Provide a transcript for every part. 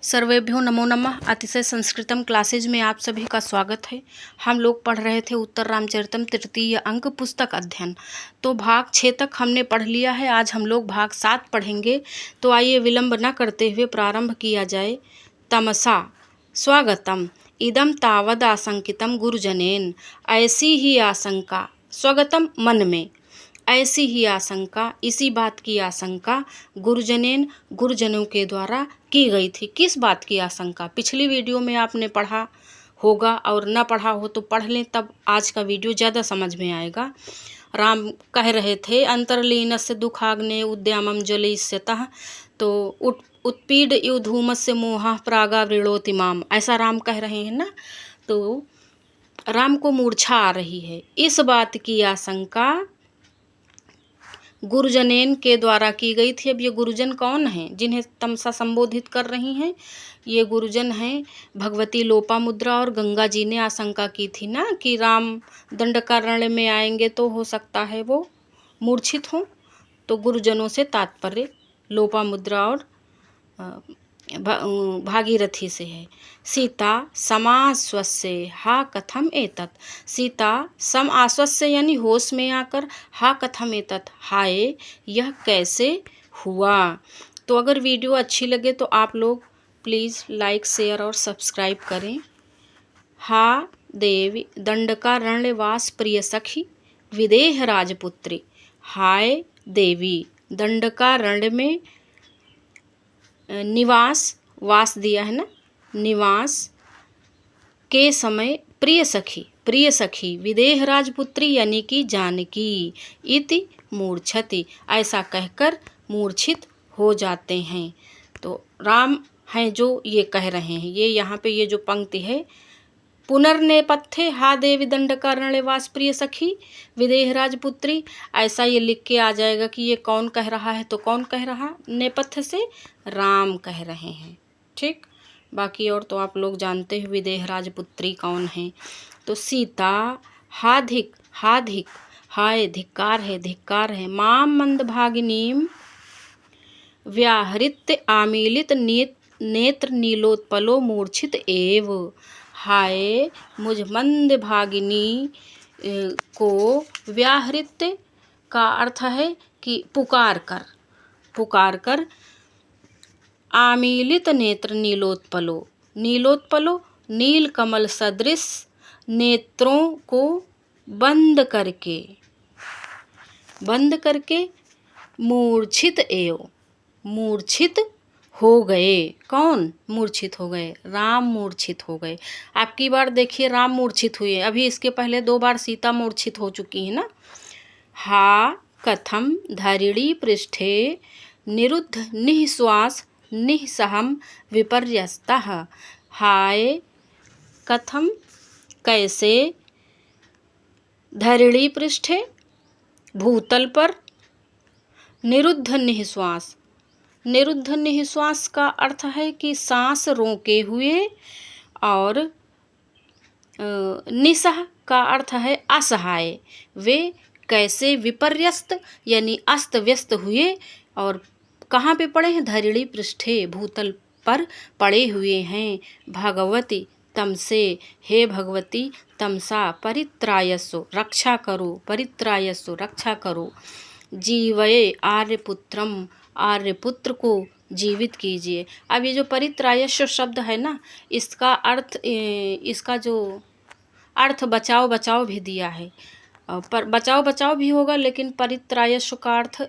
सर्वेभ्यो नमो नमः। अतिशय संस्कृतम क्लासेज में आप सभी का स्वागत है। हम लोग पढ़ रहे थे उत्तर रामचरितम तृतीय अंक पुस्तक अध्ययन। तो भाग 6 तक हमने पढ़ लिया है। आज हम लोग भाग 7 पढ़ेंगे। तो आइए विलंब न करते हुए प्रारंभ किया जाए। तमसा स्वागतम इदम तावद आशंकितम गुरुजनेन। ऐसी ही आशंका, स्वागतम मन में, ऐसी ही आशंका, इसी बात की आशंका गुरुजनेन, गुरुजनों के द्वारा की गई थी। किस बात की आशंका? पिछली वीडियो में आपने पढ़ा होगा, और न पढ़ा हो तो पढ़ लें, तब आज का वीडियो ज़्यादा समझ में आएगा। राम कह रहे थे अंतर्लीनस्य दुखाग्ने उद्यामम जलयिष्यतः, तो उत्पीड युधूमस्य मोह प्रागावृणोति माम, ऐसा राम कह रहे हैं ना। तो राम को मूर्छा आ रही है, इस बात की आशंका गुरुजनेन के द्वारा की गई थी। अब ये गुरुजन कौन हैं जिन्हें तमसा संबोधित कर रही हैं? ये गुरुजन हैं भगवती लोपामुद्रा और गंगा जी ने आशंका की थी ना कि राम दंडकारण्य में आएंगे तो हो सकता है वो मूर्छित हों। तो गुरुजनों से तात्पर्य लोपामुद्रा और भागीरथी से है। सीता समाश्वस्य हा कथम एतत्। सीता सम आश्वस्य यानी होश में आकर हा कथम एतत्, हाय यह कैसे हुआ। तो अगर वीडियो अच्छी लगे तो आप लोग प्लीज़ लाइक शेयर और सब्सक्राइब करें। हा देवी दंडकारण्यवास प्रिय सखी विदेह राजपुत्री। हाय देवी, दंडकारण्य में निवास, वास दिया है ना, निवास के समय प्रिय सखी विदेह राजपुत्री यानी कि जानकी इति मूर्छति, ऐसा कहकर मूर्छित हो जाते हैं। तो राम हैं जो ये कह रहे हैं। ये यहाँ पे ये जो पंक्ति है, पुनर्नेपथ्ये हा देवी दंडकारण्यवास प्रिय सखी विदेह राजपुत्री, ऐसा ये लिख के आ जाएगा कि ये कौन कह रहा है। तो कौन कह रहा? नेपथ्य से राम कह रहे हैं। ठीक, बाकी और तो आप लोग जानते हैं विदेह राजपुत्री कौन है। तो सीता हाधिक, हाय धिक्कार है माम मंदभागिनीम व्याहृत्य आमीलित नेत्र नीलोत्पलो मूर्छित एव। हाय मुझ मंद भागिनी को, व्याहृत्य का अर्थ है कि पुकार कर, आमीलित नेत्र नीलोत्पलो नील कमल सदृश नेत्रों को बंद करके मूर्छित हो गए। कौन मूर्छित हो गए? राम मूर्छित हो गए। आपकी बार देखिए राम मूर्छित हुए, अभी इसके पहले 2 बार सीता मूर्छित हो चुकी है ना। हा कथम धरिणी पृष्ठे निरुद्ध निःश्वास निःसहम विपर्यस्तः। हाय कथम, कैसे, धरिणी पृष्ठे भूतल पर, निरुद्ध निःश्वास का अर्थ है कि सांस रोके हुए, और निसह का अर्थ है असहाय। वे कैसे विपर्यस्त यानी अस्त व्यस्त हुए, और कहाँ पे पड़े हैं? धरिणी पृष्ठे, भूतल पर पड़े हुए हैं। भगवती तमसे, हे भगवती तमसा परित्रायसो, रक्षा करो, जीवये आर्यपुत्रम, आर्यपुत्र को जीवित कीजिए। अब ये जो परित्रायस्व शब्द है ना, इसका अर्थ, इसका जो अर्थ बचाओ भी दिया है, पर बचाओ भी होगा, लेकिन परित्रायस्व का अर्थ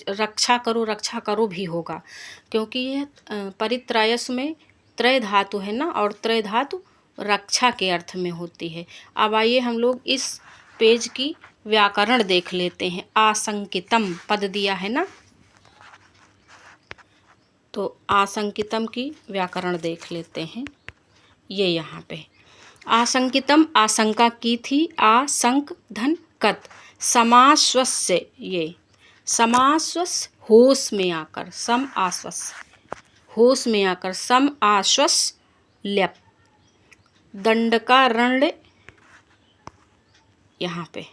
रक्षा करो भी होगा, क्योंकि ये परित्रायस्व में त्रय धातु है ना, और त्रय धातु रक्षा के अर्थ में होती है। अब आइए हम लोग इस पेज की व्याकरण देख लेते हैं। आशंकितम पद दिया है ना, तो आशंकितम की व्याकरण देख लेते हैं। ये यहाँ पे आशंकितम, आशंका की थी, आशंक धन कत, समाश्वस्य, ये समाश्वस होश में आकर, सम आश्वस होश में आकर, सम आश्वस ल्यप, दंडकारण्य, यहाँ पे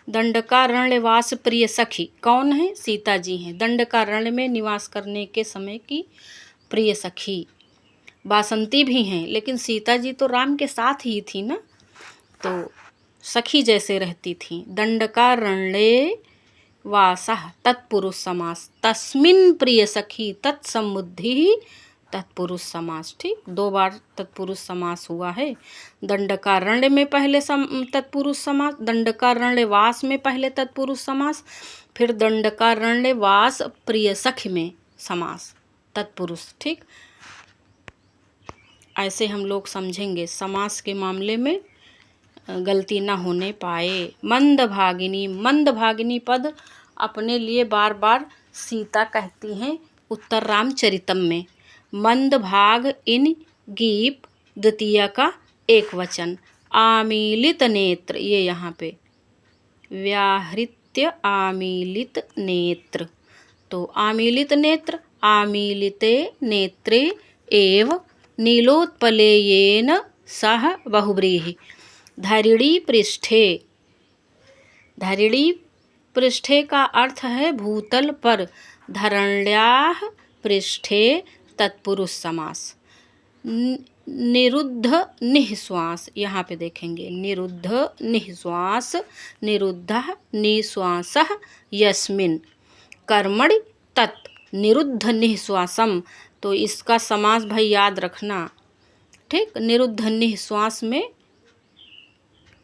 दंडकारण्यवास प्रिय सखी कौन है? सीता जी हैं। दंडकारण्य में निवास करने के समय की प्रिय सखी। बासंती भी हैं, लेकिन सीता जी तो राम के साथ ही थी ना, तो सखी जैसे रहती थी। दंडकारण्ये वासः तत्पुरुष समास, तस्मिन् प्रिय सखी तत्समुद्धि तत्पुरुष समास। ठीक, 2 बार तत्पुरुष समास हुआ है। दंडकारण्य में पहले तत्पुरुष समास, दंडकारण्य वास में पहले तत्पुरुष समास, फिर दंडकारण्य वास प्रिय सखी में समास तत्पुरुष। ठीक, ऐसे हम लोग समझेंगे, समास के मामले में गलती ना होने पाए। मंदभागिनी, मंदभागिनी पद अपने लिए बार बार सीता कहती हैं उत्तर रामचरितम में। मंदभाग इन गीप द्वितीय का एक वचन। आमीलित नेत्र, ये यहाँ पे व्याहृत्य आमीलित नेत्र, तो आमीलित नेत्र, आमीलिते नेत्रे एव नीलोत्पलेयेन सह बहुव्रीहि। धरिणी पृष्ठे, धरिणी पृष्ठे का अर्थ है भूतल पर, धरण्याः पृष्ठे तत्पुरुष समास। निरुद्ध निःश्वास, यहाँ पे देखेंगे निरुद्ध निःश्वास, निरुद्धः निःश्वासः यस्मिन् कर्मणि तत् निरुद्ध निःश्वासम, तो इसका समास भाई याद रखना। ठीक, निरुद्ध निःश्वास में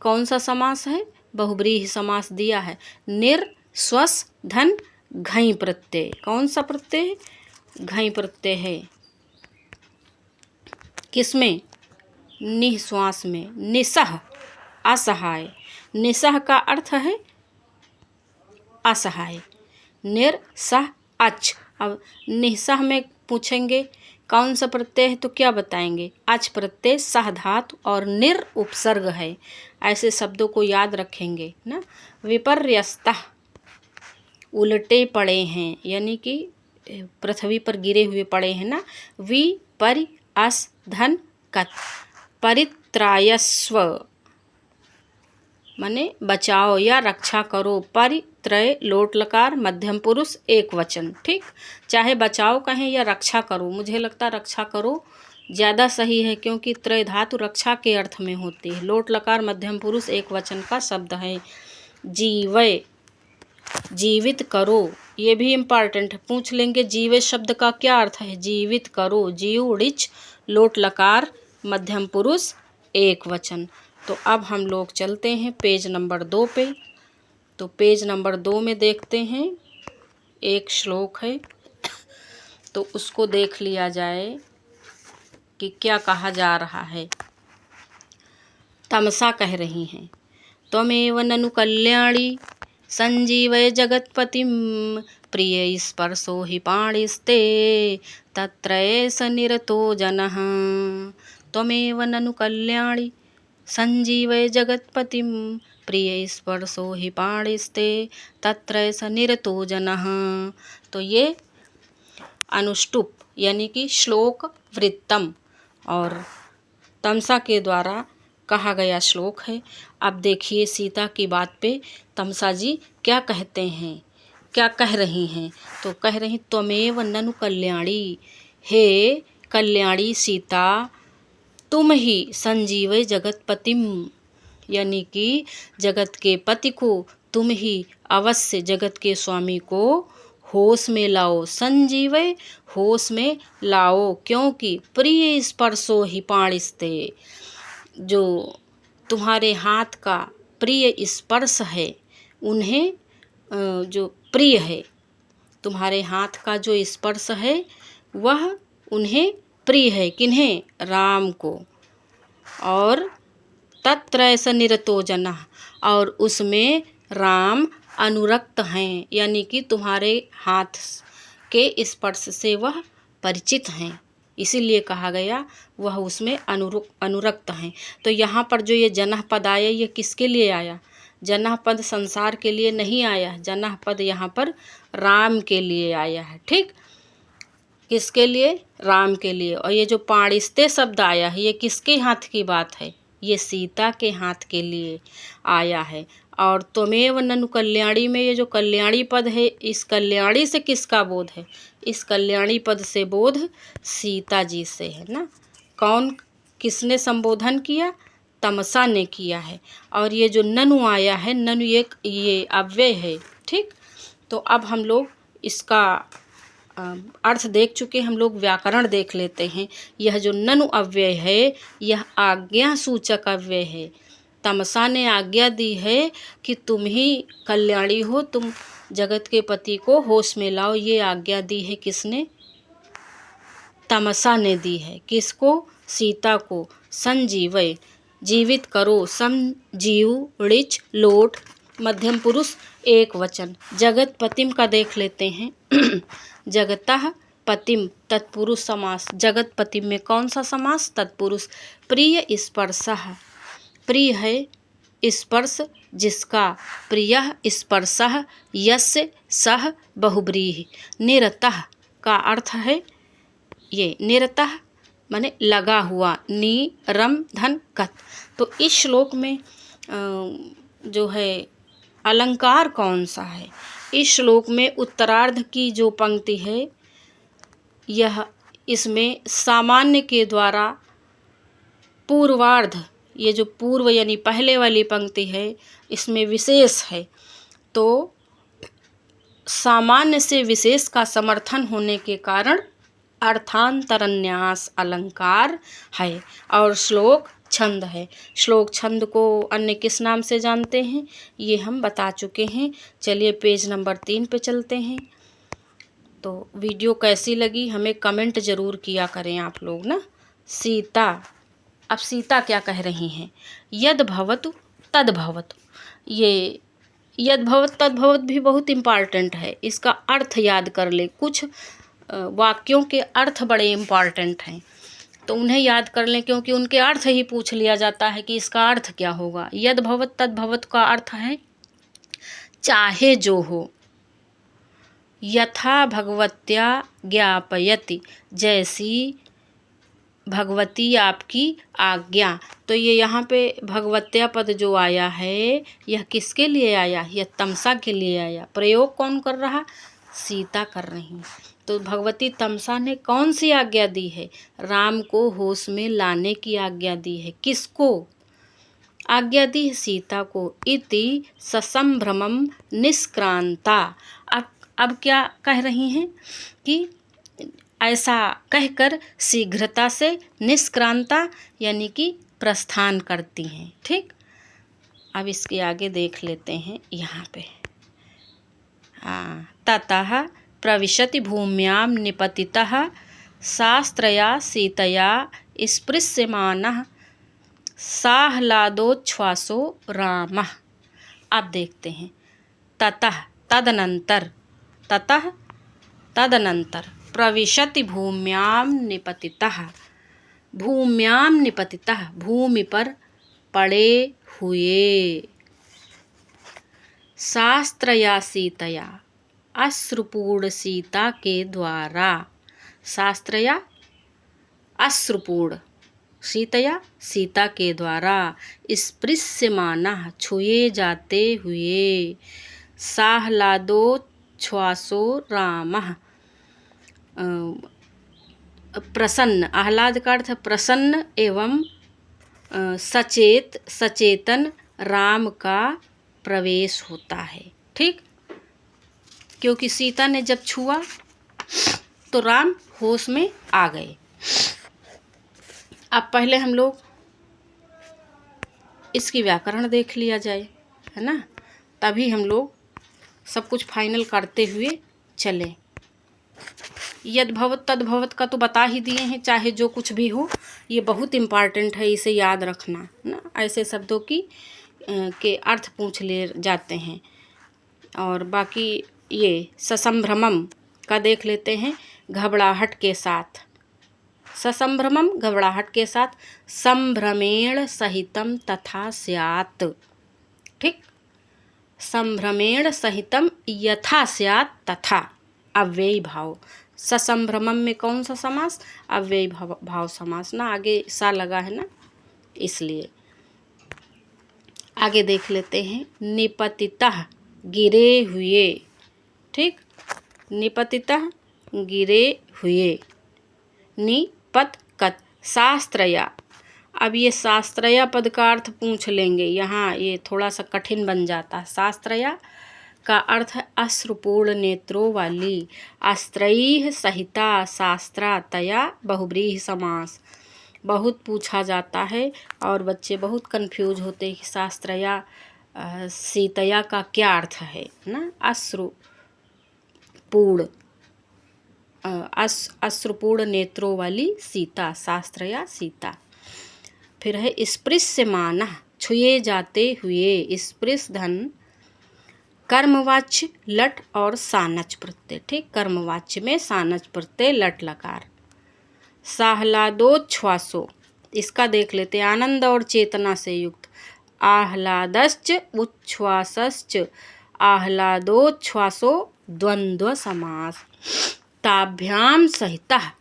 कौन सा समास है? बहुव्रीहि समास दिया है। निर स्वस धन घई प्रत्यय, कौन सा प्रत्यय है? घई प्रत्यय है। किसमें? निःश्वास में। निसह असहाय, निसह का अर्थ है असहाय। निर सह अच, अब निसह में पूछेंगे कौन सा प्रत्यय है तो क्या बताएंगे? अच प्रत्यय, सह धातु और निर उपसर्ग है। ऐसे शब्दों को याद रखेंगे ना। विपर्यस्तः, उल्टे पड़े हैं, यानी कि पृथ्वी पर गिरे हुए पड़े हैं ना। विपरि अस धन कत, परित्रायस्व माने बचाओ या रक्षा करो। परित्रय लोट लकार, मध्यम पुरुष एक वचन। ठीक, चाहे बचाओ कहें या रक्षा करो, मुझे लगता रक्षा करो ज़्यादा सही है, क्योंकि त्रय धातु रक्षा के अर्थ में होती है। लोट लकार मध्यम पुरुष एक वचन का शब्द है। जीवय, जीवित करो, ये भी इम्पॉर्टेंट है, पूछ लेंगे जीवे शब्द का क्या अर्थ है। जीवित करो, जीव ऋच लोट लकार मध्यम पुरुष एक वचन। तो अब हम लोग चलते हैं पेज नंबर 2 पे। तो पेज नंबर 2 में देखते हैं एक श्लोक है, तो उसको देख लिया जाए कि क्या कहा जा रहा है। तमसा कह रही हैं, त्वमेव ननु कल्याणी संजीवय जगत्पतिं, प्रिय स्पर्शो हि पाणिस्ते तत्रये स निरतो जनः। त्वमेव ननु कल्याणी संजीवय जगत्पतिं, प्रिय स्पर्शो हि पाणिस्ते तत्रये स निरतो जनः। तो ये अनुष्टुप यानी कि श्लोक वृत्तम और तमसा के द्वारा कहा गया श्लोक है। अब देखिए सीता की बात पे तमसा जी क्या कहते हैं, क्या कह रही हैं। तो कह रही त्वमेव ननु कल्याणी, हे कल्याणी सीता तुम ही संजीवय जगतपतिम, यानी कि जगत के पति को तुम ही अवश्य जगत के स्वामी को होश में लाओ। संजीवय होश में लाओ, क्योंकि प्रिय स्पर्शो ही पाणिस्ते, जो तुम्हारे हाथ का प्रिय स्पर्श है उन्हें जो प्रिय है, तुम्हारे हाथ का जो स्पर्श है वह उन्हें प्रिय है। किन्हें? राम को। और तत्र स निरतो जनः, और उसमें राम अनुरक्त हैं, यानी कि तुम्हारे हाथ के स्पर्श से वह परिचित हैं, इसीलिए कहा गया वह उसमें अनुरक्त हैं। तो यहाँ पर जो ये जनः पद आया, ये किसके लिए आया? जनः पद संसार के लिए नहीं आया, जनः पद यहाँ पर राम के लिए आया है। ठीक, किसके लिए? राम के लिए। और ये जो पाणिस्ते शब्द आया है, ये किसके हाथ की बात है? ये सीता के हाथ के लिए आया है। और त्वमेव ननु कल्याणी में ये जो कल्याणी पद है, इस कल्याणी से किसका बोध है? इस कल्याणी पद से बोध सीता जी से है ना। कौन किसने संबोधन किया? तमसा ने किया है। और ये जो ननु आया है, ननु ये अव्यय है। ठीक, तो अब हम लोग इसका अर्थ देख चुके, हम लोग व्याकरण देख लेते हैं। यह जो ननु अव्यय है यह आज्ञा सूचक अव्यय है। तमसा ने आज्ञा दी है कि तुम ही कल्याणी हो, तुम जगत के पति को होश में लाओ। ये आज्ञा दी है किसने? तमसा ने दी है। किसको? सीता को। संजीवय, जीवित करो। संजीव ऋच लोट, मध्यम पुरुष एक वचन। जगत पतिम का देख लेते हैं। जगतः पतिम तत्पुरुष समास। जगत पतिम में कौन सा समास? तत्पुरुष। प्रिय स्पर्शः, प्रिय है स्पर्श जिसका। प्रियः स्पर्शः यस्य सः बहुब्रीहि। निरतः का अर्थ है ये, निरतः माने लगा हुआ। नी रम धन कत। तो इस श्लोक में जो है अलंकार कौन सा है? इस श्लोक में उत्तरार्ध की जो पंक्ति है यह, इसमें सामान्य के द्वारा पूर्वार्ध, ये जो पूर्व यानी पहले वाली पंक्ति है इसमें विशेष है। तो सामान्य से विशेष का समर्थन होने के कारण अर्थांतरन्यास अलंकार है। और श्लोक छंद है। श्लोक छंद को अन्य किस नाम से जानते हैं ये हम बता चुके हैं। चलिए पेज नंबर 3 पे चलते हैं। तो वीडियो कैसी लगी हमें कमेंट ज़रूर किया करें आप लोग ना। सीता, अब सीता क्या कह रही हैं? यद भवतु तद भवतु। ये यद भवत तद भवत भी बहुत इम्पॉर्टेंट है। इसका अर्थ याद कर ले। कुछ वाक्यों के अर्थ बड़े इम्पॉर्टेंट हैं तो उन्हें याद कर लें, क्योंकि उनके अर्थ ही पूछ लिया जाता है कि इसका अर्थ क्या होगा। यद भवत तद भवत का अर्थ है चाहे जो हो। यथा भगवत्या ज्ञापयति, जैसी भगवती आपकी आज्ञा। तो ये यहाँ पे भगवत्या पद जो आया है यह किसके लिए आया? यह तमसा के लिए आया। प्रयोग कौन कर रहा? सीता कर रही। तो भगवती तमसा ने कौन सी आज्ञा दी है? राम को होश में लाने की आज्ञा दी है। किसको आज्ञा दी है? सीता को। इति ससंभ्रमम निष्क्रांता। अब क्या कह रही हैं कि ऐसा कहकर शीघ्रता से निष्क्रांता यानी कि प्रस्थान करती हैं। ठीक, अब इसके आगे देख लेते हैं यहाँ पे। ततः प्रविशति भूम्यां निपतितः शास्त्रया सीतया स्पृश्यमानः साह्लादोच्छ्वासो रामः। अब देखते हैं। ततः तदनंतर, ततः तदनंतर प्रविशति भूम्यां निपतितः, भूम्यां निपतितः भूमि पर पड़े हुए। शास्त्रया सीतया अश्रुपूर्ण सीता के द्वारा। शास्त्रया अश्रुपूर्ण सीतया सीता के द्वारा। स्पृश्यमानः छुए जाते हुए। साह्लादोच्छ्वासो रामः प्रसन्न। आह्लाद का अर्थ प्रसन्न एवं सचेतन राम का प्रवेश होता है। ठीक, क्योंकि सीता ने जब छुआ तो राम होश में आ गए। अब पहले हम लोग इसकी व्याकरण देख लिया जाए, है ना, तभी हम लोग सब कुछ फाइनल करते हुए चले। यद भवत तद भवत का तो बता ही दिए हैं, चाहे जो कुछ भी हो। ये बहुत इम्पॉर्टेंट है, इसे याद रखना ना। ऐसे शब्दों की के अर्थ पूछ ले जाते हैं। और बाकी ये ससंभ्रमम का देख लेते हैं। घबराहट के साथ। ससंभ्रमम घबराहट के साथ। संभ्रमेण सहितम तथा स्यात्। ठीक, संभ्रमेण सहितम यथा स्यात् तथा। अव्ययी भाव। ससंभ्रमम में कौन सा समास? अव्ययी भाव समास ना। आगे सा लगा है ना, इसलिए। आगे देख लेते हैं। निपतितः गिरे हुए। ठीक, निपतितः गिरे हुए। निपतकत शास्त्रया। अब ये शास्त्रया पद का अर्थ पूछ लेंगे, यहाँ ये थोड़ा सा कठिन बन जाता है। शास्त्रया का अर्थ है अश्रुपूर्ण नेत्रों वाली। आस्त्रैः सहिता शास्त्रा तया बहुव्रीहि समास। बहुत पूछा जाता है और बच्चे बहुत कंफ्यूज होते हैं कि शास्त्रया सीतया का क्या अर्थ है ना। अश्रुपूर्ण नेत्रों वाली सीता, शास्त्रया सीता। फिर है स्पृश्यमानः, छुए जाते हुए। स्पृश धन कर्मवाच्य लट और सानच प्रत्यय। ठीक, कर्मवाच्य में सानच प्रत्यय लट लकार। साहलादोच्छ्वासो, इसका देख लेते हैं। आनंद और चेतना से युक्त। आह्लादश्च उच्छ्वासश्च आह्लादोच्छ्वासो द्वंद्व समास। ताभ्याम सहितः,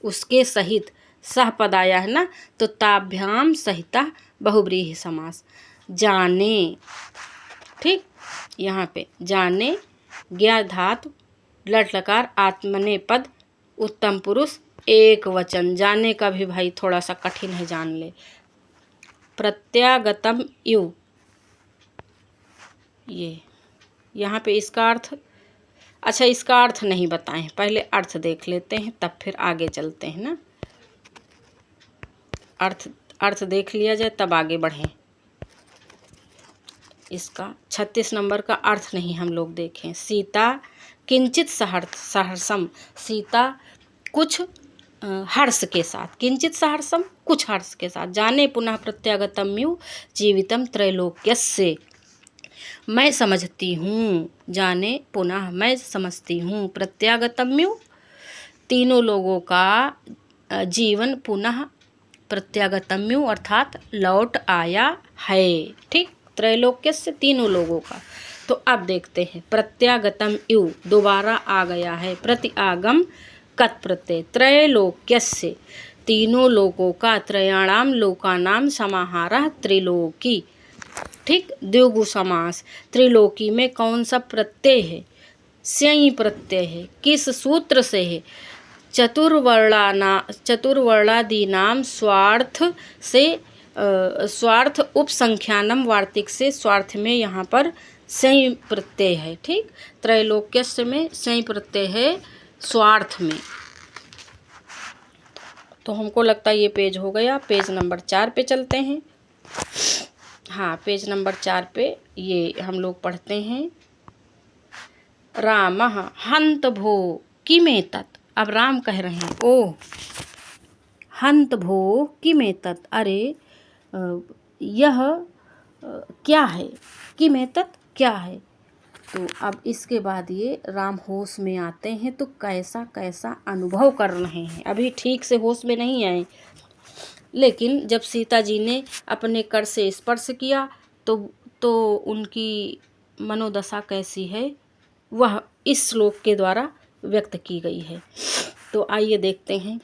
उसके सहित सह पद आया है ना, तो ताभ्याम सहितः बहुव्रीहि समास। जाने, ठीक, यहाँ पे जाने ज्ञा धातु लट लकार आत्मनेपद उत्तम पुरुष एक वचन। जाने का भी भाई थोड़ा सा कठिन है, जान ले। प्रत्यागतम यु, ये यहाँ पे इसका अर्थ, अच्छा इसका अर्थ नहीं बताएं, पहले अर्थ देख लेते हैं तब फिर आगे चलते हैं ना। अर्थ देख लिया जाए तब आगे बढ़ें। इसका 36 नंबर का अर्थ नहीं हम लोग देखें। सीता किंचित सहर्षम, सीता कुछ हर्ष के साथ। किंचित सहर्षम, कुछ हर्ष के साथ। जाने पुनः प्रत्यागतम्यु जीवितम त्रैलोक्यस्य, मैं समझती हूँ। जाने पुनः, मैं समझती हूँ। प्रत्यागतम्यु, तीनों लोगों का जीवन पुनः प्रत्यागतम्यु अर्थात लौट आया है। ठीक, त्रैलोक्यस्य तीनों लोगों का। तो अब देखते हैं प्रत्यागतम यु दोबारा आ गया है। प्रति आगम कत प्रत्यय। त्रैलोक्यस्य तीनों लोगों का। त्रयाणाम लोकानाम समाहारः त्रिलोकी। ठीक, द्विगु समास। त्रिलोकी में कौन सा प्रत्यय है? स्यई प्रत्यय है। किस सूत्र से है? चतुर्वर्णादीनाम स्वार्थ से, स्वार्थ उपसंख्यानम वार्तिक से, स्वार्थ में यहाँ पर स्यई प्रत्यय है। ठीक, त्रैलोक्यस्य में स्यई प्रत्यय है स्वार्थ में। तो हमको लगता है ये पेज हो गया। पेज नंबर 4 पे चलते हैं। हाँ, पेज नंबर 4 पे ये हम लोग पढ़ते हैं। रामः हंत भो किमेतत्। अब राम कह रहे हैं, ओ हंत भो किमेतत्, अरे यह क्या है? किमेतत् क्या है? तो अब इसके बाद ये राम होश में आते हैं तो कैसा कैसा अनुभव कर रहे हैं। अभी ठीक से होश में नहीं आए, लेकिन जब सीता जी ने अपने कर से स्पर्श किया तो उनकी मनोदशा कैसी है वह इस श्लोक के द्वारा व्यक्त की गई है। तो आइए देखते हैं।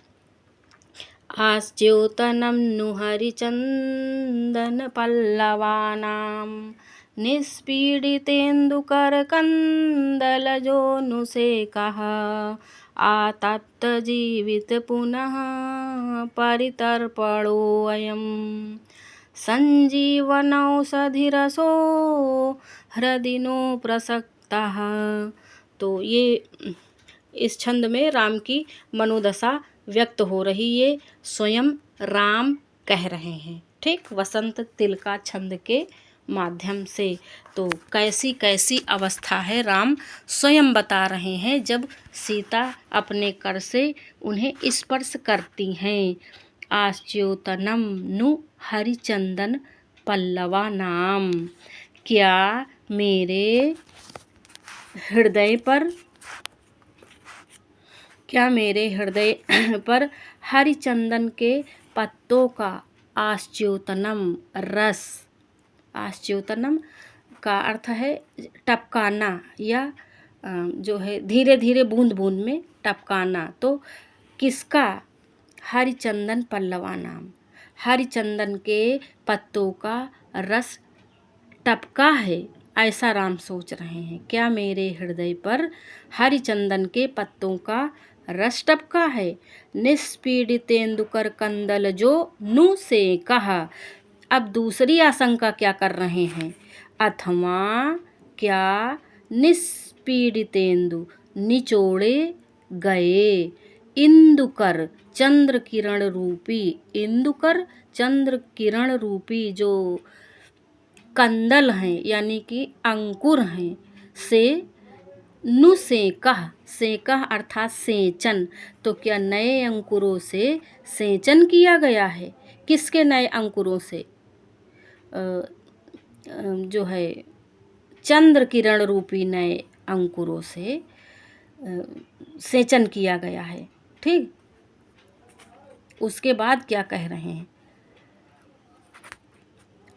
आस्च्योतनं नु हरिचंदन पल्लवानां निष्पीडितेन्दुकरकन्दलजोनुसेकः आतप्त जीवित पुनः परितर्पणोऽयं संजीवनौषधिरसो हृदिनो प्रसक्तः। तो ये इस छंद में राम की मनोदशा व्यक्त हो रही, ये स्वयं राम कह रहे हैं। ठीक, वसंत तिलका छंद के माध्यम से। तो कैसी कैसी अवस्था है राम स्वयं बता रहे हैं जब सीता अपने कर से उन्हें स्पर्श करती हैं। आस्च्योतनम नु हरिचंदन पल्लवा नाम, क्या मेरे हृदय पर हरिचंदन के पत्तों का आस्च्योतनम रस। आस्च्योतनम का अर्थ है टपकाना या जो है धीरे धीरे बूंद बूंद में टपकाना। तो किसका? हरिचंदन पल्लवा नाम, हरिचंदन के पत्तों का रस टपका है। ऐसा राम सोच रहे हैं। क्या मेरे हृदय पर हरिचंदन के पत्तों का रस टपका है? निष्पीडितेंदुकर कंदल जो नु से कहा। अब दूसरी आशंका क्या कर रहे हैं? अथवा क्या निष्पीडितेंदु निचोड़े गए इंदुकर चंद्र किरण रूपी, इंदुकर चंद्र किरण रूपी जो कंदल हैं यानी कि अंकुर हैं, से नु सेकह अर्थात सेचन। तो क्या नए अंकुरों से सेचन किया गया है? किसके नए अंकुरों से? जो है चंद्र किरण रूपी नए अंकुरों से सेचन किया गया है। ठीक, उसके बाद क्या कह रहे हैं?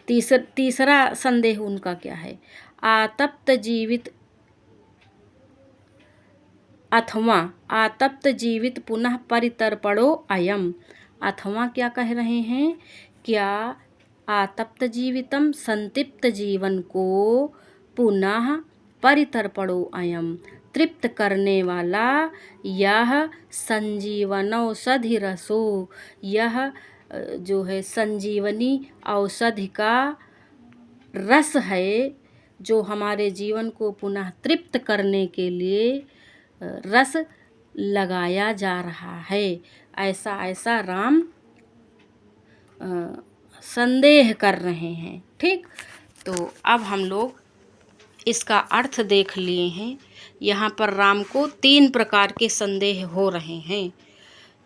तीसरा संदेह उनका क्या है? आतप्त जीवित अथवा आतप्त जीवित पुनः परितर्पणो अयम। अथवा क्या कह रहे हैं? क्या आतप्त जीवितम संतृप्त जीवन को पुनः परितर्पणो अयम तृप्त करने वाला यह संजीवनौषधि रसो, यह जो है संजीवनी औषधि का रस है जो हमारे जीवन को पुनः तृप्त करने के लिए रस लगाया जा रहा है। ऐसा राम संदेह कर रहे हैं। ठीक, तो अब हम लोग इसका अर्थ देख लिए हैं। यहाँ पर राम को 3 प्रकार के संदेह हो रहे हैं,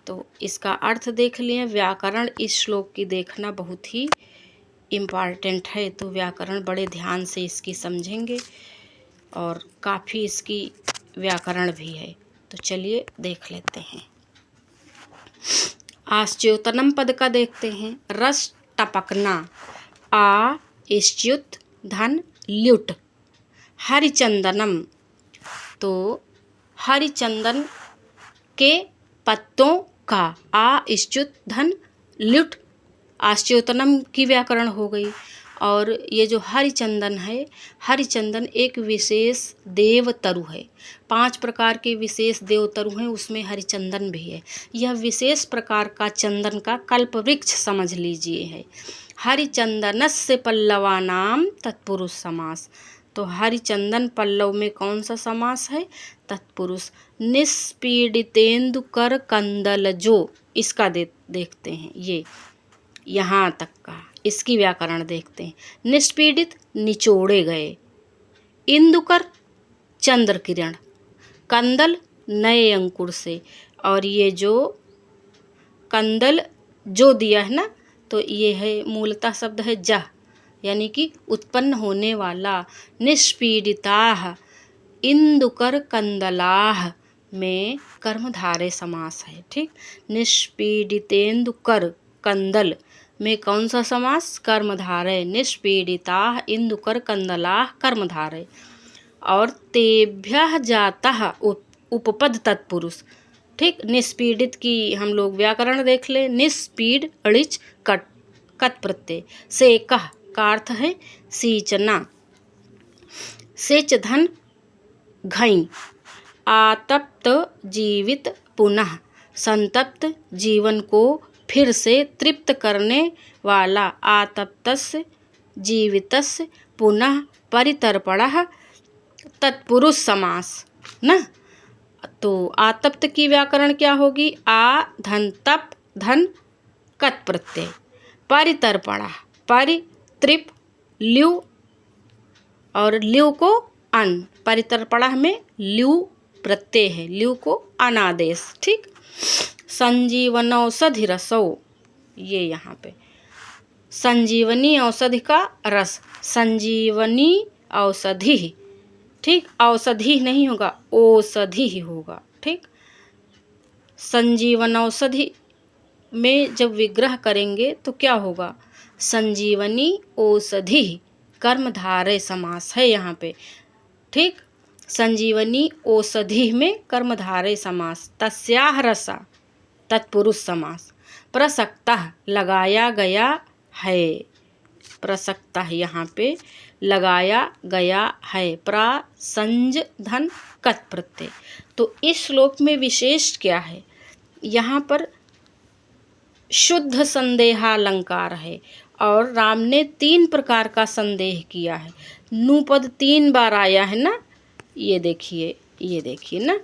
तो इसका अर्थ देख लिए। व्याकरण इस श्लोक की देखना बहुत ही इम्पॉर्टेंट है, तो व्याकरण बड़े ध्यान से इसकी समझेंगे और काफ़ी इसकी व्याकरण भी है। तो चलिए देख लेते हैं। आश्च्योतनम पद का देखते हैं। रस टपकना, आ इश्च्युत धन ल्युट हरिचंदनम। तो हरिचंदन के पत्तों का, आ इश्च्युत धन ल्युट आश्च्योतनम की व्याकरण हो गई। और ये जो हरिचंदन है, हरिचंदन एक विशेष देवतरु है। 5 प्रकार के विशेष देवतरु हैं, उसमें हरिचंदन भी है। यह विशेष प्रकार का चंदन का कल्पवृक्ष समझ लीजिए है। हरिचंदनस्य पल्लवानाम तत्पुरुष समास। तो हरिचंदन पल्लव में कौन सा समास है? तत्पुरुष। निष्पीडितेंदु कर कंदल जो, इसका देखते हैं। ये यहाँ तक का इसकी व्याकरण देखते हैं। निष्पीडित निचोड़े गए, इंदुकर चंद्र किरण, कंदल नए अंकुर से। और ये जो कंदल जो दिया है ना, तो ये है मूलतः शब्द है जह, यानी कि उत्पन्न होने वाला। निष्पीडिताः इंदुकर कंदलाः में कर्मधारय समास है। ठीक, निष्पीडितेंदुकर कंदल में कौन सा समास? कर्मधारय। निष्पीडिताः इंदुकर कंदलाः कर्मधारय। और तेभ्यः जातः उपपद तत्पुरुष। ठीक, निष्पीडित की हम लोग व्याकरण देख ले। निष्पीड अड़िच कट प्रत्यय से कह का अर्थ है सींचना। सेच धन घई आतप्त जीवित पुनः, संतप्त जीवन को फिर से तृप्त करने वाला। आतप्तस्य जीवितस्य पुनः परितर्पणः तत्पुरुष समास न। तो आतप्त की व्याकरण क्या होगी? आ धन तप धन कत प्रत्यय, परितर्पणः परि तृप ल्यू और ल्यू को अन, परितर्पणः में ल्यू प्रत्यय है, ल्यू को अनादेश। ठीक, संजीवन औषधि रसो, ये यहाँ पे संजीवनी औषधि का रस, संजीवनी औषधि। ठीक, औषधि नहीं होगा, औषधि ही होगा। ठीक, संजीवन औषधि में जब विग्रह करेंगे तो क्या होगा? संजीवनी औषधि कर्मधारय समास है यहाँ पे। ठीक, संजीवनी औषधि में कर्मधारय समास। तस्याः रसा तत्पुरुष समास। प्रसक्तः लगाया गया है, प्रसक्तः यहाँ पे लगाया गया है। प्रासंजधन कत प्रत्यय। तो इस श्लोक में विशेष क्या है, यहाँ पर शुद्ध संदेहालंकार है और राम ने 3 प्रकार का संदेह किया है। नु पद 3 बार आया है ना, ये देखिए ना,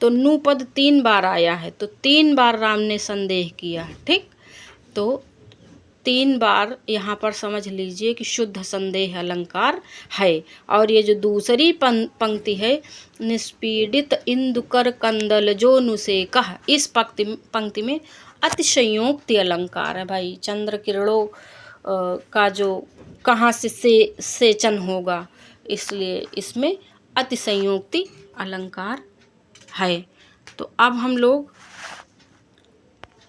तो नु पद 3 बार आया है, तो 3 बार राम ने संदेह किया है। ठीक, तो 3 बार यहाँ पर समझ लीजिए कि शुद्ध संदेह अलंकार है। और ये जो दूसरी पंक्ति है, निष्पीडित इंदुकर कंदल जो नुसे कह, इस पंक्ति में अतिशयोक्ति अलंकार है भाई। चंद्र किरणों का जो कहाँ से सेचन होगा, इसलिए इसमें अतिशयोक्ति अलंकार है। तो अब हम लोग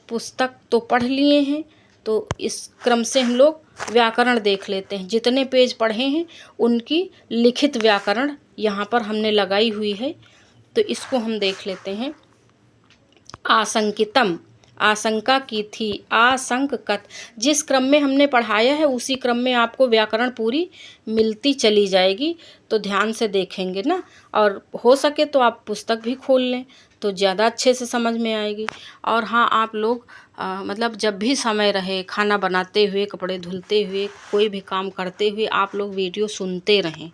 पुस्तक तो पढ़ लिए हैं, तो इस क्रम से हम लोग व्याकरण देख लेते हैं। जितने पेज पढ़े हैं उनकी लिखित व्याकरण यहाँ पर हमने लगाई हुई है, तो इसको हम देख लेते हैं। आशंकितम, आशंका की थी। आशंककत, जिस क्रम में हमने पढ़ाया है उसी क्रम में आपको व्याकरण पूरी मिलती चली जाएगी, तो ध्यान से देखेंगे ना। और हो सके तो आप पुस्तक भी खोल लें तो ज़्यादा अच्छे से समझ में आएगी। और हाँ, आप लोग मतलब जब भी समय रहे, खाना बनाते हुए, कपड़े धुलते हुए, कोई भी काम करते हुए आप लोग वीडियो सुनते रहें,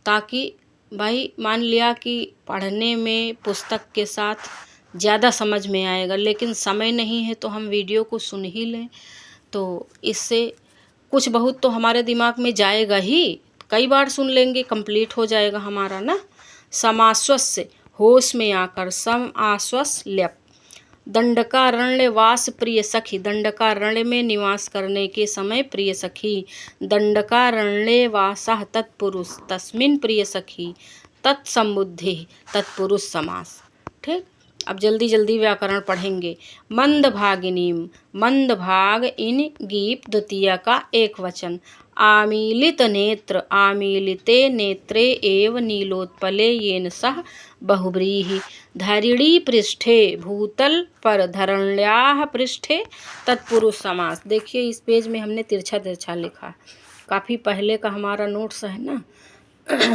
ताकि भाई मान लिया कि पढ़ने में पुस्तक के साथ ज़्यादा समझ में आएगा, लेकिन समय नहीं है तो हम वीडियो को सुन ही लें, तो इससे कुछ बहुत तो हमारे दिमाग में जाएगा ही। कई बार सुन लेंगे, कंप्लीट हो जाएगा हमारा ना। समाश्वस्य, होश में आकर। सम आश्वस ल्यप। दंडकारण्य वास प्रिय सखी, दंडकारण्य में निवास करने के समय प्रिय सखी। दंडकारण्य वासः तत्पुरुष, तस्मिन् प्रिय सखी। तत्समुद्धि, तत्पुरुष समास। ठीक, अब जल्दी जल्दी व्याकरण पढ़ेंगे। मंदभागिनीम, मंदभाग इन गीप द्वितीय का एक वचन। आमीलित नेत्र, आमीलिते नेत्रे एव नीलोत्पले येन सह बहुव्रीहि। धरिणी पृष्ठे, भूतल पर धरण्याः पृष्ठे, तत्पुरुष समास। देखिए इस पेज में हमने तिरछा तिरछा लिखा, काफ़ी पहले का हमारा नोट्स है ना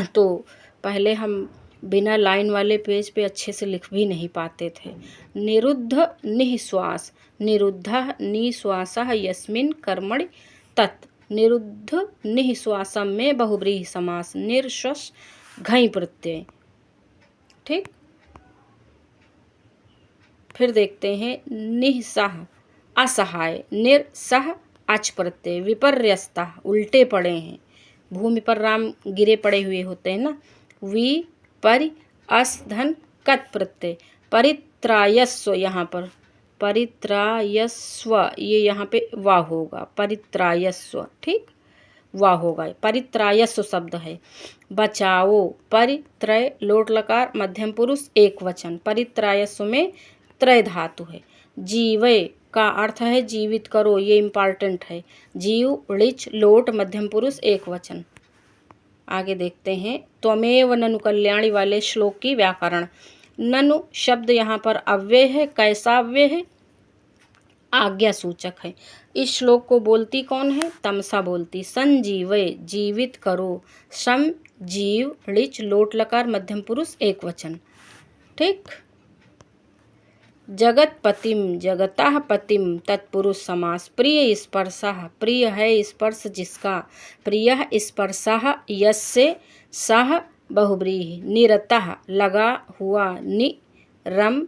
तो पहले हम बिना लाइन वाले पेज पे अच्छे से लिख भी नहीं पाते थे। निरुद्ध निःश्वास, निरुद्धः निःश्वासः यस्मिन् कर्मणि तत्। निरुद्ध निःश्वासम में बहुव्रीहि समास। निर्श्वस घई प्रत्यय। ठीक, फिर देखते हैं निःसह असहाय। निर्सह अच प्रत्यय। विपर्यस्ता, उल्टे पड़े हैं। भूमि पर राम गिरे पड़े हुए होते हैं ना। वि परि अस धन कत प्रत्यय। परित्रायस्व, यहाँ पर परित्रायस्व, ये यहाँ पे वा होगा। परित्रायस्व, ठीक, वा होगा। परित्रायस्व शब्द है। बचाओ, परित्रय लोट लकार मध्यम पुरुष एक वचन। परित्रायस्व में त्रय धातु है। जीवे का अर्थ है जीवित करो, ये इम्पॉर्टेंट है। जीव ऋच लोट मध्यम पुरुष एक वचन। आगे देखते हैं। त्वमेव ननु कल्याणी वाले श्लोक की व्याकरण। ननु शब्द यहाँ पर अव्यय है। कैसा अव्यय है? आज्ञा सूचक है। इस श्लोक को बोलती कौन है? तमसा बोलती। संजीवय, जीवित करो। सम जीव ऋच लोट लकार मध्यम पुरुष एक वचन। ठीक। जगतपतिम, जगतः पतिम तत्पुरुष समास। प्रिय स्पर्शः, प्रिय है स्पर्श जिसका। प्रियः स्पर्शः यस्य सह बहुव्रीहि। निरतः, लगा हुआ। निरम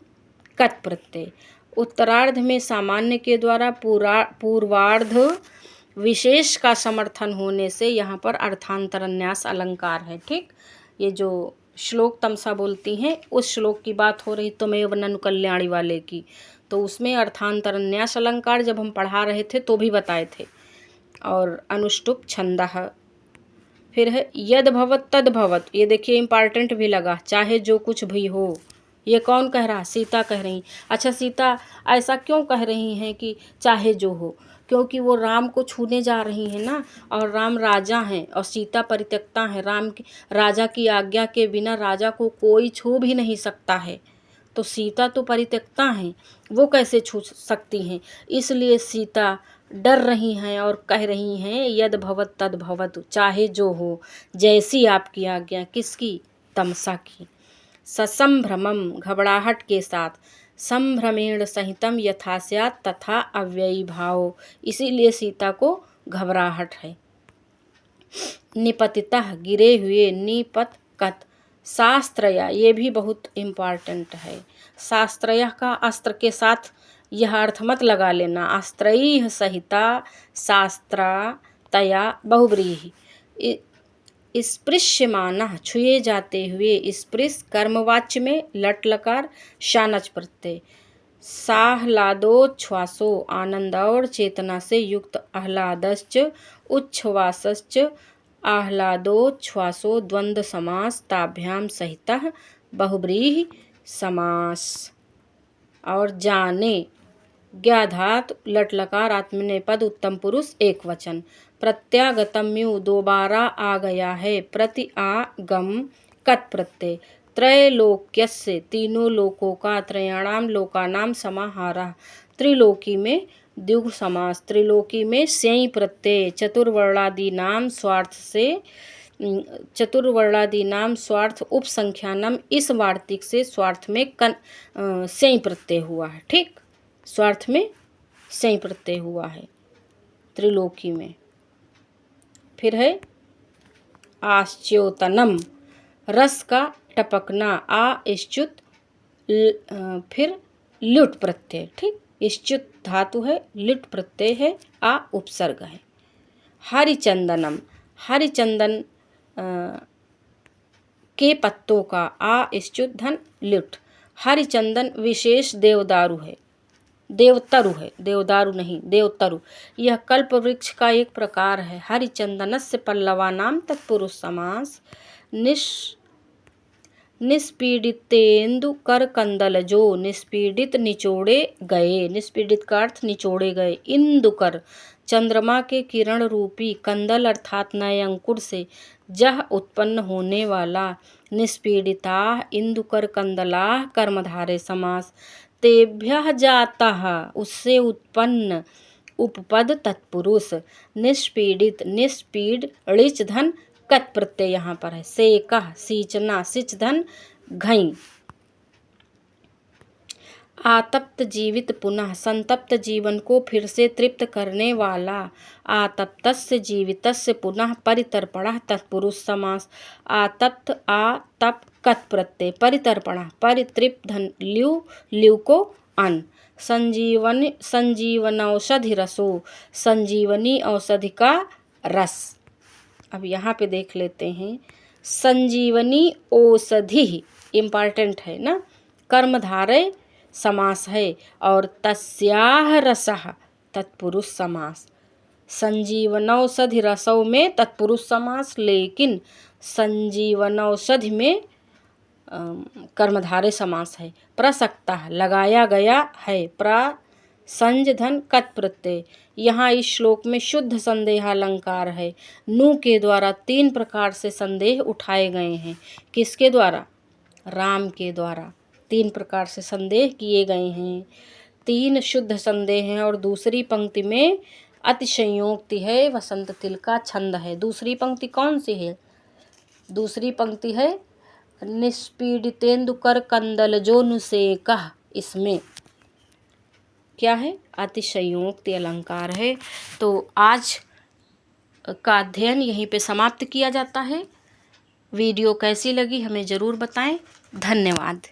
कत प्रत्यय। उत्तरार्ध में सामान्य के द्वारा पूर्वार्ध विशेष का समर्थन होने से यहाँ पर अर्थांतरन्यास अलंकार है। ठीक, ये जो श्लोक तमसा बोलती हैं उस श्लोक की बात हो रही त्वमेव ननु कल्याणी वाले की, तो उसमें अर्थांतरन्यास अलंकार जब हम पढ़ा रहे थे तो भी बताए थे। और अनुष्टुप छंदः, फिर है यद भवत तद भवत। ये देखिए इम्पॉर्टेंट भी लगा, चाहे जो कुछ भी हो। ये कौन कह रहा? सीता कह रही। अच्छा, सीता ऐसा क्यों कह रही हैं कि चाहे जो हो? क्योंकि वो राम को छूने जा रही हैं ना, और राम राजा हैं और सीता परित्यक्ता है। राजा की आज्ञा के बिना राजा को कोई छू भी नहीं सकता है। तो सीता तो परित्यक्ता हैं, वो कैसे छू सकती हैं। इसलिए सीता डर रही हैं और कह रही हैं यद भवत तद भवतु, चाहे जो हो, जैसी आपकी आज्ञा। किसकी? तमसा की। ससंभ्रमम, घबराहट के साथ, संभ्रमेण सहितम यथा स्यात् तथा अव्ययी भाव, इसीलिए सीता को घबराहट है। निपतितः, गिरे हुए, निपतकत, शास्त्रया, ये भी बहुत इम्पॉर्टेंट है। शास्त्रया का अस्त्र के साथ यह अर्थ मत लगा लेना। अस्त्रैः सहिता शास्त्रातया बहुव्रीहि। स्पृश्यमानः, छुए जाते हुए, स्पृश कर्मवाच्य में लट लकार शानच प्रत्यय। साह्लादोच्छ्वासो, आनंद और चेतना से युक्त, आह्लादश्च उच्छ्वासश्च आह्लादोच्छ्वासो, द्वंद्व समास, ताभ्याम सहितः बहुव्रीहि समास। और जाने, ज्ञाधातु लट लकार आत्मनेपद उत्तम पुरुष एक वचन। प्रत्यागतम्यु, दोबारा आ गया है, प्रति आगम कत प्रत्यय। त्रैलोक्यस्य, तीनों लोकों का, त्रयाणाम लोकानाम समाहारः, त्रिलोकी में द्विगु समास, त्रिलोकी में सेई प्रत्यय। चतुर्वर्णादीनाम स्वार्थ से, चतुर्वर्णादीनाम स्वार्थ उपसंख्यानम, इस वार्तिक से स्वार्थ में सेई प्रत्यय हुआ है। ठीक, स्वार्थ में सेई प्रत्यय हुआ है त्रिलोकी में। फिर है आश्च्योतनम, रस का टपकना, इश्च्युत, फिर ल्युट प्रत्यय। ठीक, इश्च्युत धातु है, ल्युट प्रत्यय है, उपसर्ग है। हरिचंदनम, हरिचंदन के पत्तों का, इश्च्युत धन ल्युट। हरिचंदन विशेष देवदारू है, देवतरु है, देवदारू नहीं, देवतरु। यह कल्प वृक्ष का एक प्रकार है। हरिचंदनस्य पल्लवानाम तत्पुरुष समास। निष्पीडितेन्दु कर कंदल जो, निष्पीडित निचोड़े गए, निष्पीडित का अर्थ निचोड़े गए। इंदुकर, चंद्रमा के किरण रूपी, कंदल अर्थात नए अंकुर से जह उत्पन्न होने वाला। निष्पीडिता इंदुकर कंदलाः कर्मधारे समास। तेभ्यः जातः, उससे उत्पन्न, उपपद तत्पुरुष। निष्पीडित, निष्पीड ऋच धन कत प्रत्यय यहाँ पर है। सेकः, सींचना, सिच धन घई। आतप्त जीवित पुनः, संतप्त जीवन को फिर से तृप्त करने वाला। आतप्तस्य जीवितस्य पुनः परितर्पणः तत्पुरुष समास। आतप्त, आतप कत प्रत्यय। परितर्पणः, परितृप्त धन ल्यू, ल्यू को अन। संजीवनी, संजीवनौषधि रसो, संजीवनी औषधि का रस। अब यहाँ पे देख लेते हैं, संजीवनी औषधि इम्पॉर्टेंट है ना, कर्मधारय समास है। और तस्याह रसः तत्पुरुष समास। संजीवनौषधि रसों में तत्पुरुष समास, लेकिन संजीवनौषधि में कर्मधारय समास है। प्रसक्तः, लगाया गया है, प्रसंज धन कत प्रत्यय। यहाँ इस श्लोक में शुद्ध संदेहालंकार है। नु के द्वारा 3 प्रकार से संदेह उठाए गए हैं। किसके द्वारा? राम के द्वारा 3 प्रकार से संदेह किए गए हैं। 3 शुद्ध संदेह हैं। और दूसरी पंक्ति में अतिशयोक्ति है, वसंत तिल का छंद है। दूसरी पंक्ति कौन सी है? दूसरी पंक्ति है निष्पीडितेन्दु कर कंदल जो नुसेकः, इसमें क्या है? अतिशयोक्ति अलंकार है। तो आज का अध्ययन यहीं पे समाप्त किया जाता है। वीडियो कैसी लगी हमें ज़रूर बताएं। धन्यवाद।